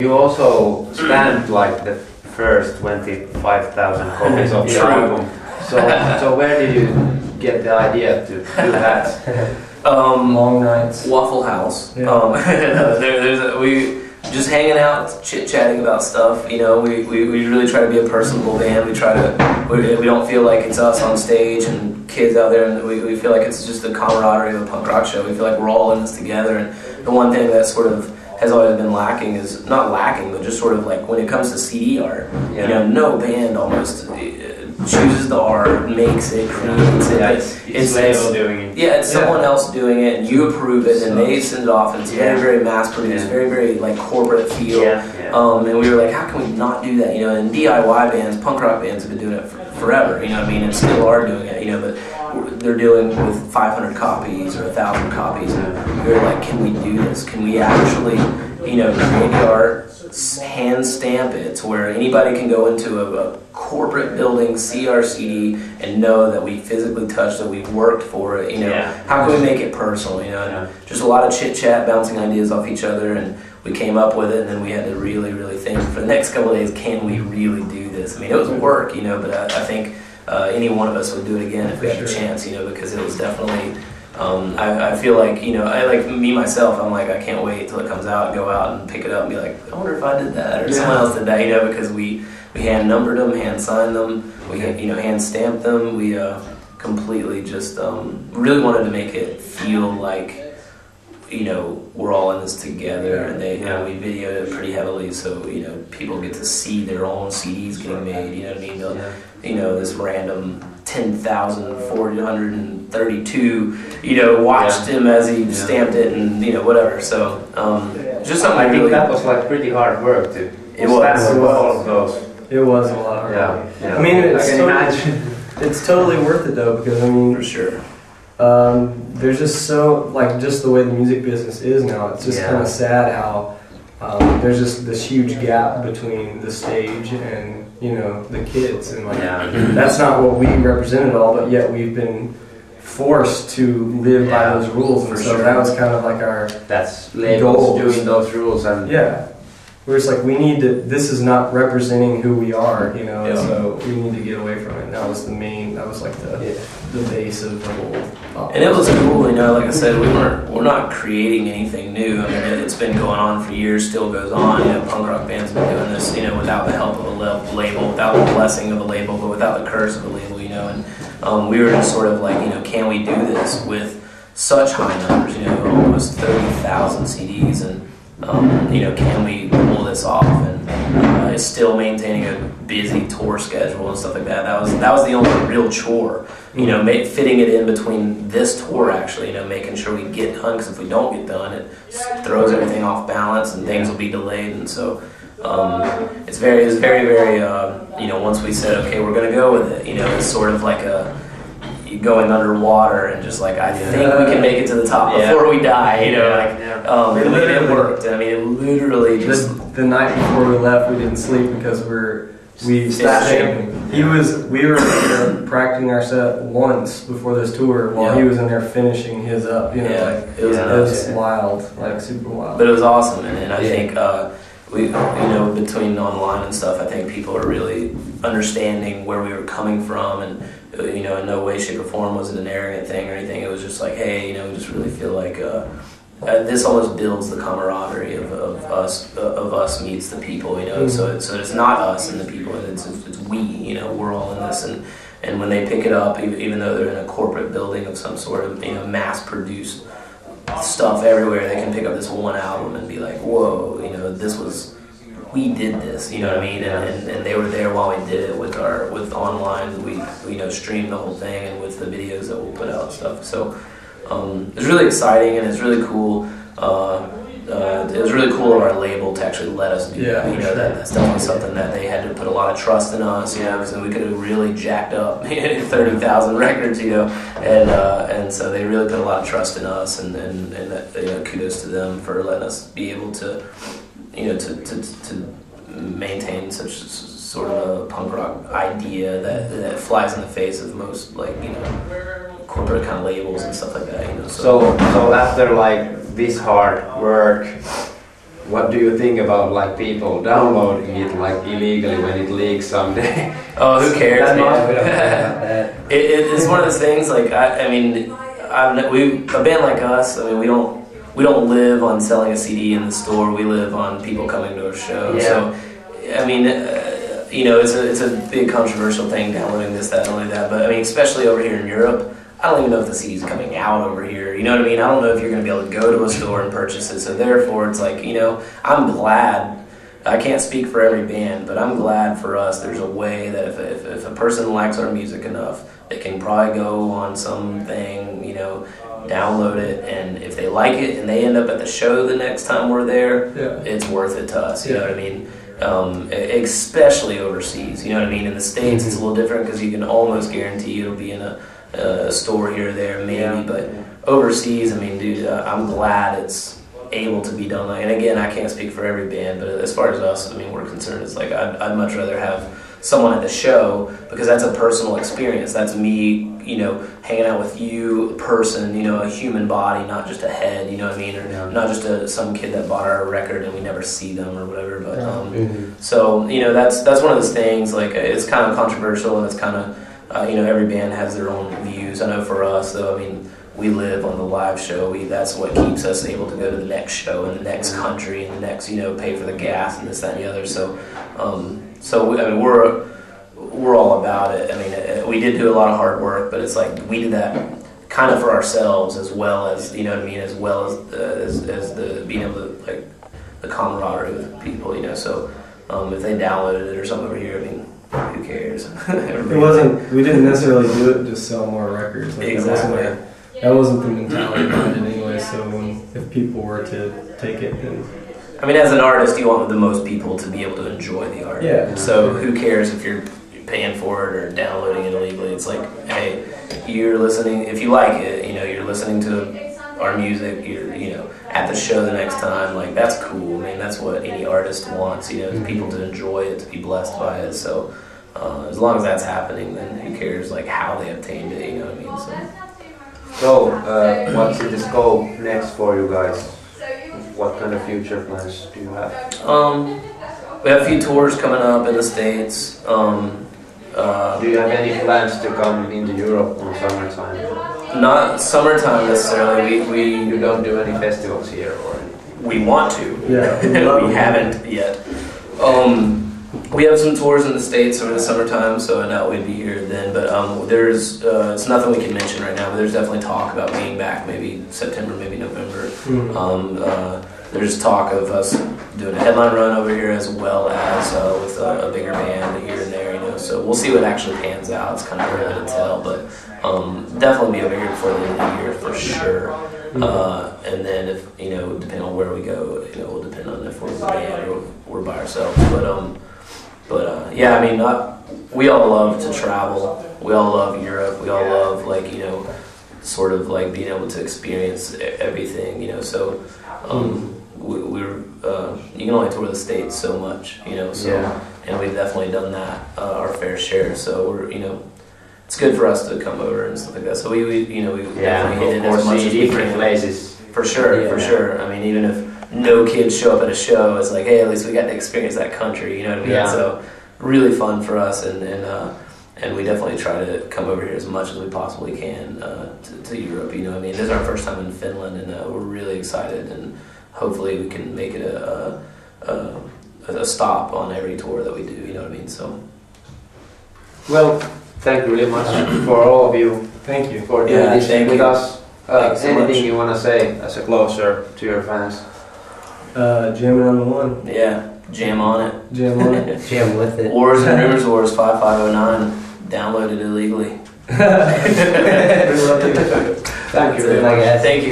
You also stamped like the first 25,000 copies of your album. So where did you get the idea to do that? Long nights. Waffle House. Yeah. We just hanging out, chit-chatting about stuff. You know, we really try to be a personable band. We don't feel like it's us on stage and kids out there, and we feel like it's just the camaraderie of a punk rock show. We feel like we're all in this together. And the one thing that sort of has always been lacking is not lacking, but just sort of like when it comes to CD art, you know, no band almost chooses the art, makes it, creates it. Yeah, it's label doing it. Yeah, it's someone else doing it, and you approve it, and they send it off, and it's very, very mass-produced, very, very like corporate feel. And we were like, how can we not do that? You know, and DIY bands, punk rock bands have been doing it forever. You know what I mean? And still are doing it. You know, but they're dealing with 500 copies or 1,000 copies, and we were like, can we do this? Can we actually, you know, create the art, hand stamp it to where anybody can go into a corporate building, see our CD, and know that we physically touched it, we worked for it. You know, how can we make it personal? You know, and just a lot of chit chat, bouncing ideas off each other, and we came up with it. And then we had to really, really think for the next couple of days, can we really do this? I mean, it was work, you know, but I think any one of us would do it again if we had the chance, you know, because it was definitely. I feel like, you know, I like me myself, I'm like, I can't wait till it comes out and go out and pick it up and be like, I wonder if I did that or someone else did that, you know, because we hand numbered them, hand signed them, we you know, hand stamped them, we completely just really wanted to make it feel like, you know, we're all in this together, and they, you know, we videoed it pretty heavily, so, you know, people get to see their own CDs getting made, you know what I mean? You know, this random 10,432, you know, watched him as he stamped it, and, you know, whatever, so, just something I think really, that was like pretty hard work to stamp all of those. It was a lot of work. Yeah. I mean, I can imagine. It's totally worth it though, because I mean, for sure. There's just so, like, just the way the music business is now, it's just kind of sad how there's just this huge gap between the stage and, you know, the kids, and like that's not what we represent at all, but yet we've been forced to live by those rules, and so that was kind of like our labels doing those rules, and we're just like, we need to, this is not representing who we are, you know, and so we need to get away from it. And that was the main, that was like the base of the whole And it was cool, you know, like I said, we're not creating anything new. I mean, it's been going on for years, still goes on. You know, punk rock bands have been doing this, you know, without the help of a label, without the blessing of a label, but without the curse of a label, you know, and we were just sort of like, you know, can we do this with such high numbers, you know, almost 30,000 CDs, and you know, can we pull this off, and still maintaining a busy tour schedule and stuff like that. That was the only real chore, you know, fitting it in between this tour, actually, you know, making sure we get done, because if we don't get done, it throws everything off balance and things will be delayed. And so it was very, you know, once we said, okay, we're gonna go with it, you know, it's sort of like going underwater and just like, I think we can make it to the top before we die, you know, like, it worked. I mean, it literally just... The night before we left, we didn't sleep because we were practicing our set once before this tour while he was in there finishing his up, you know, like, it was wild, like super wild. But it was awesome, and I think, we, you know, between online and stuff, I think people are really understanding where we were coming from, and, you know, in no way, shape, or form was it an arrogant thing or anything. It was just like, hey, you know, we just really feel like this almost builds the camaraderie of us meets the people, you know. So it's not us and the people, it's we, you know, we're all in this, and when they pick it up, even though they're in a corporate building of some sort of, you know, mass-produced stuff everywhere, they can pick up this one album and be like, whoa, you know, we did this, you know what I mean, and they were there while we did it with online, we you know, streamed the whole thing, and with the videos that we'll put out and stuff. So it's really exciting, and it's really cool. It was really cool of our label to actually let us do that. You know, that's definitely something that they had to put a lot of trust in us, you know, because we could have really jacked up 30,000 records, you know, and so they really put a lot of trust in us, and you know, kudos to them for letting us be able to, you know, to maintain such sort of a punk rock idea that flies in the face of most, like, you know, corporate kind of labels and stuff like that, you know. So after like this hard work, what do you think about like people downloading it like illegally when it leaks someday? Oh, who cares, We don't man? care about that. It's one of those things. Like I mean, a band like us. I mean, we don't live on selling a CD in the store. We live on people coming to our show. Yeah. So, I mean, you know, it's a big controversial thing downloading this, that, and only that. But I mean, especially over here in Europe, I don't even know if the CD's coming out over here. You know what I mean? I don't know if you're going to be able to go to a store and purchase it. So therefore, it's like, you know, I'm glad. I can't speak for every band, but I'm glad for us there's a way that if a person likes our music enough, they can probably go on something, you know, download it, and if they like it and they end up at the show the next time we're there, it's worth it to us. You know what I mean? Especially overseas. You know what I mean? In the States, it's a little different because you can almost guarantee it'll be in a store here or there, maybe. But overseas, I mean, dude, I'm glad it's able to be done. And again, I can't speak for every band, but as far as us, I mean, we're concerned, it's like I'd much rather have someone at the show because that's a personal experience. That's me, you know, hanging out with you, a person, you know, a human body, not just a head, you know what I mean, or not just some kid that bought our record and we never see them or whatever. But so, you know, that's one of those things. Like, it's kind of controversial, and it's kind of you know, every band has their own views. I know for us, though, I mean, we live on the live show. That's what keeps us able to go to the next show in the next country and the next, you know, pay for the gas and this, that, and the other. So, I mean, we're all about it. I mean, we did do a lot of hard work, but it's like we did that kind of for ourselves as well as, you know what I mean, as well as the being able to, like, the camaraderie with people, you know. So if they downloaded it or something over here, I mean, who cares? It wasn't. We didn't necessarily do it to sell more records. Like, Exactly. That wasn't the mentality behind it anyway. So if people were to take it, then I mean, as an artist, you want the most people to be able to enjoy the art. Yeah. So who cares if you're paying for it or downloading it illegally? It's like, hey, you're listening. If you like it, you know, you're listening to our music. You're, you know, at the show the next time. Like, that's cool. I mean, that's what any artist wants. You know, people to enjoy it, to be blessed by it. So as long as that's happening, then who cares like how they obtained it? You know what I mean? So what's in the scope next for you guys? What kind of future plans do you have? We have a few tours coming up in the States. Do you have any plans to come into Europe in summertime? Not summertime necessarily. You don't do any festivals here, or? We want to. Yeah. We haven't yet. We have some tours in the States over the summertime, so now we'd be here then. But there's it's nothing we can mention right now. But there's definitely talk about being back, maybe September, maybe November. There's talk of us doing a headline run over here as well as with a bigger band here and there. You know, so we'll see what actually pans out. It's kind of early to tell, but definitely be over here before the end of the year for sure. And then if, you know, depending on where we go, you know, will depend on if we're a band or we're by ourselves. But yeah, I mean, we all love to travel. We all love Europe. We all love, like, you know, sort of like being able to experience everything, you know. So you can only tour the States so much, you know. So and we've definitely done that our fair share. So we're, you know, it's good for us to come over and stuff like that. So we you know, we definitely hit it as much as we can. Places. For sure, for sure. I mean, even if no kids show up at a show, it's like, hey, at least we got to experience that country, you know what I mean? Yeah. So really fun for us, and we definitely try to come over here as much as we possibly can to Europe, you know what I mean? This is our first time in Finland, and we're really excited, and hopefully we can make it a stop on every tour that we do, you know what I mean? So, well, thank you really much for all of you. Thank you for doing this with us. Anything you want to say as a closer to your fans? Jamming on the one. Yeah, jam on it. Jam on it. Jam with it. Wars and Rumors Wars 5509. Downloaded illegally. We love you. Thank you very much. Thank you.